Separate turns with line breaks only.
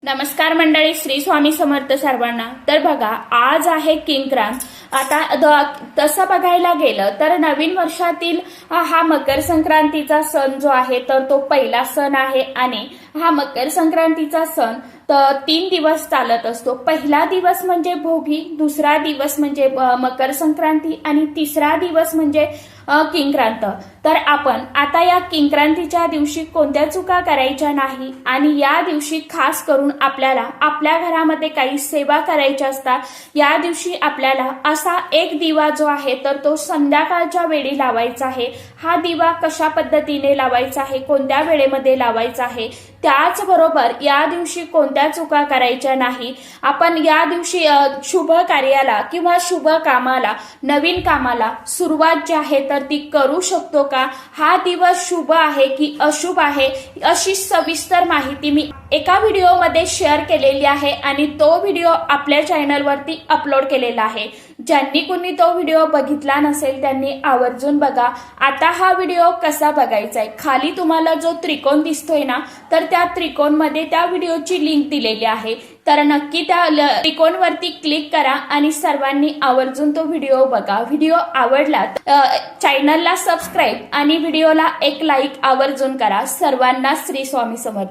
नमस्कार मंडळी, श्री स्वामी समर्थ सर्वांना। तर बघा, आज आहे किंक्रांत। आता तसं बघायला गेलं तर नवीन वर्षातील हा मकर संक्रांतीचा सण जो आहे तर तो पहिला सण आहे आणि हा मकर संक्रांतीचा सण तर 3 दिवस चालत असतो। पहिला दिवस म्हणजे भोगी, दुसरा दिवस म्हणजे मकर संक्रांती आणि तिसरा दिवस म्हणजे किंक्रांत। तर आपण आता या किंक्रांतीच्या दिवशी कोणत्या चुका करायच्या नाही आणि या दिवशी खास करून आपल्याला आपल्या घरामध्ये काही सेवा करायच्या असतात। या दिवशी आपल्याला असा एक दिवा जो आहे तर तो संध्याकाळच्या वेळी लावायचा आहे। हा दिवा कशा पद्धतीने लावायचा आहे, कोणत्या वेळेमध्ये लावायचा आहे, त्याचबरोबर या दिवशी कोणत्या चुका करायच्या नाही। आपण या दिवशी शुभ कार्याला किंवा शुभ कामाला, नवीन कामाला सुरुवात जी आहे तर ती करू शकतो का, हा दिवस शुभ आहे की अशुभ आहे, अशी सविस्तर माहिती मी एका व्हिडिओमध्ये शेअर केलेली आहे आणि तो व्हिडिओ आपल्या चॅनलवरती अपलोड केलेला आहे। ज्यांनी कोणी तो व्हिडिओ बघितला नसेल त्यांनी आवर्जून बघा। आता हा व्हिडिओ कसा बघायचा आहे, खाली तुम्हाला जो त्रिकोण दिसतोय ना तर त्या त्रिकोणमध्ये त्या व्हिडिओची लिंक दिलेली आहे। तर नक्की त्या त्रिकोणवरती क्लिक करा आणि सर्वांनी आवर्जून तो व्हिडिओ बघा। व्हिडिओ आवडला चॅनलला सबस्क्राईब आणि व्हिडिओला एक लाईक आवर्जून करा। सर्वांना श्री स्वामी समर्थ।